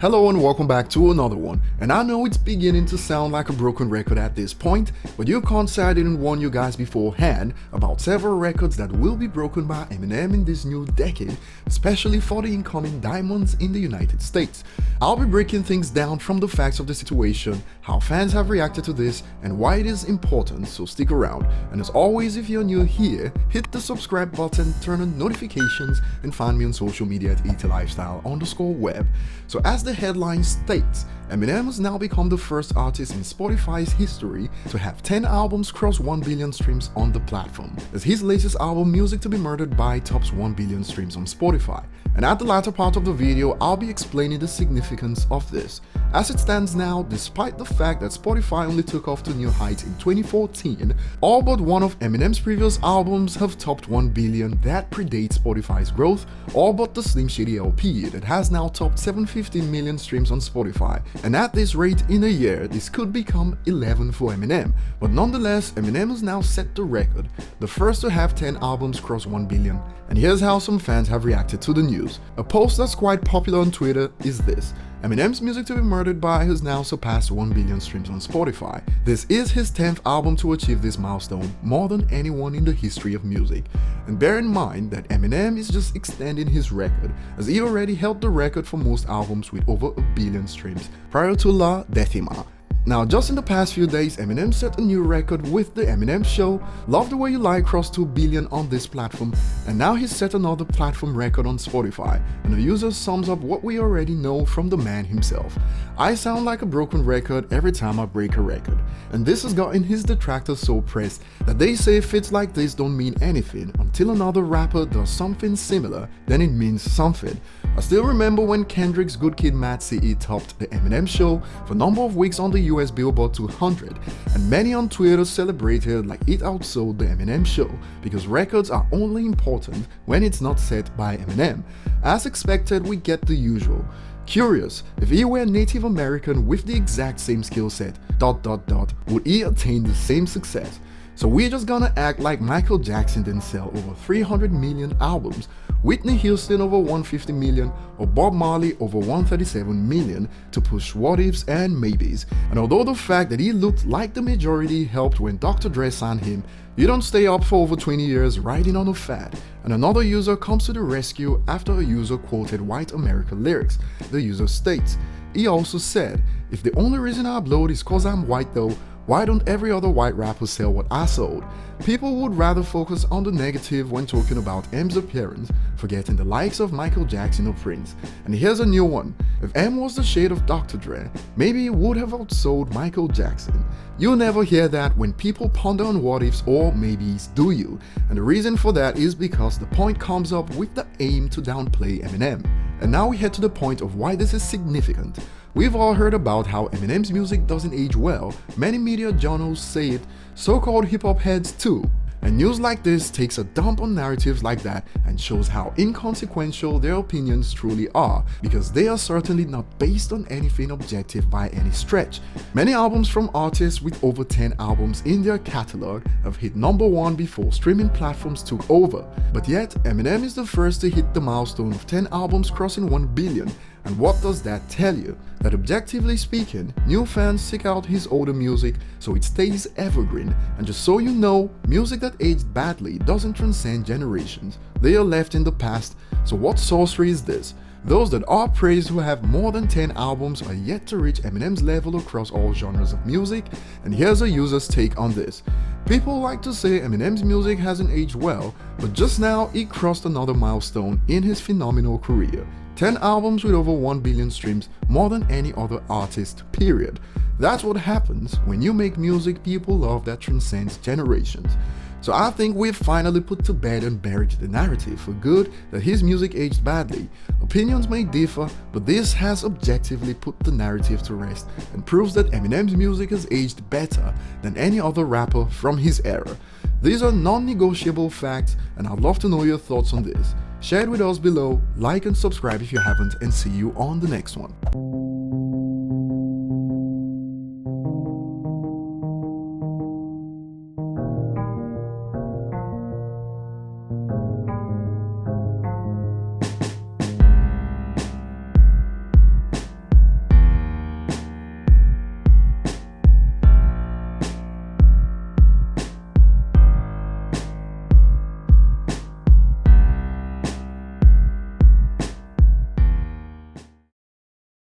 Hello and welcome back to another one, and I know it's beginning to sound like a broken record at this point, but you can't say I didn't warn you guys beforehand about several records that will be broken by Eminem in this new decade, especially for the incoming diamonds in the United States. I'll be breaking things down from the facts of the situation, how fans have reacted to this, and why it is important, so stick around. And as always, if you're new here, hit the subscribe button, turn on notifications, and find me on social media at ETLifestyle_web. So as the headline states, Eminem has now become the first artist in Spotify's history to have 10 albums cross 1 billion streams on the platform, as his latest album Music to be Murdered By tops 1 billion streams on Spotify. And at the latter part of the video, I'll be explaining the significance of this. As it stands now, despite the fact that Spotify only took off to new heights in 2014, all but one of Eminem's previous albums have topped 1 billion that predates Spotify's growth, all but the Slim Shady LP that has now topped 750 million streams on Spotify. And at this rate, in a year, this could become 11 for Eminem. But nonetheless, Eminem has now set the record, the first to have 10 albums cross 1 billion. And here's how some fans have reacted to the news. A post that's quite popular on Twitter is this: Eminem's Music to be Murdered By has now surpassed 1 billion streams on Spotify. This is his 10th album to achieve this milestone, more than anyone in the history of music. And bear in mind that Eminem is just extending his record, as he already held the record for most albums with over a billion streams, prior to La Décima. Now, just in the past few days, Eminem set a new record with The Eminem Show. Love the Way You Lie crossed 2 billion on this platform, and now he's set another platform record on Spotify, and the user sums up what we already know from the man himself. I sound like a broken record every time I break a record, and this has gotten his detractors so pressed that they say fits like this don't mean anything until another rapper does something similar, then it means something. I still remember when Kendrick's Good Kid Mad City topped The Eminem Show for a number of weeks on the US Billboard 200, and many on Twitter celebrated like it outsold The Eminem Show, because records are only important when it's not set by Eminem. As expected, we get the usual. Curious, if he were Native American with the exact same skill set, ... would he attain the same success? So we're just gonna act like Michael Jackson didn't sell over 300 million albums, Whitney Houston over 150 million, or Bob Marley over 137 million to push what ifs and maybes. And although the fact that he looked like the majority helped when Dr. Dre signed him, you don't stay up for over 20 years riding on a fad. And another user comes to the rescue after a user quoted White America lyrics. The user states, he also said, "If the only reason I upload is cause I'm white though, why don't every other white rapper sell what I sold?" People would rather focus on the negative when talking about M's appearance, forgetting the likes of Michael Jackson or Prince. And here's a new one: if M was the shade of Dr. Dre, maybe he would have outsold Michael Jackson. You'll never hear that when people ponder on what ifs or maybes, do you? And the reason for that is because the point comes up with the aim to downplay Eminem. And now we head to the point of why this is significant. We've all heard about how Eminem's music doesn't age well. Many media journals say it, so-called hip-hop heads too. And news like this takes a dump on narratives like that and shows how inconsequential their opinions truly are, because they are certainly not based on anything objective by any stretch. Many albums from artists with over 10 albums in their catalog have hit #1 before streaming platforms took over, but yet Eminem is the first to hit the milestone of 10 albums crossing 1 billion. And what does that tell you? That objectively speaking, new fans seek out his older music so it stays evergreen. And just so you know, music that aged badly doesn't transcend generations. They are left in the past. So what sorcery is this? Those that are praised who have more than 10 albums are yet to reach Eminem's level across all genres of music, and here's a user's take on this. People like to say Eminem's music hasn't aged well, but just now he crossed another milestone in his phenomenal career. 10 albums with over 1 billion streams, more than any other artist, period. That's what happens when you make music people love that transcends generations. So I think we've finally put to bed and buried the narrative for good that his music aged badly. Opinions may differ, but this has objectively put the narrative to rest and proves that Eminem's music has aged better than any other rapper from his era. These are non-negotiable facts, and I'd love to know your thoughts on this. Share it with us below, like and subscribe if you haven't, and see you on the next one.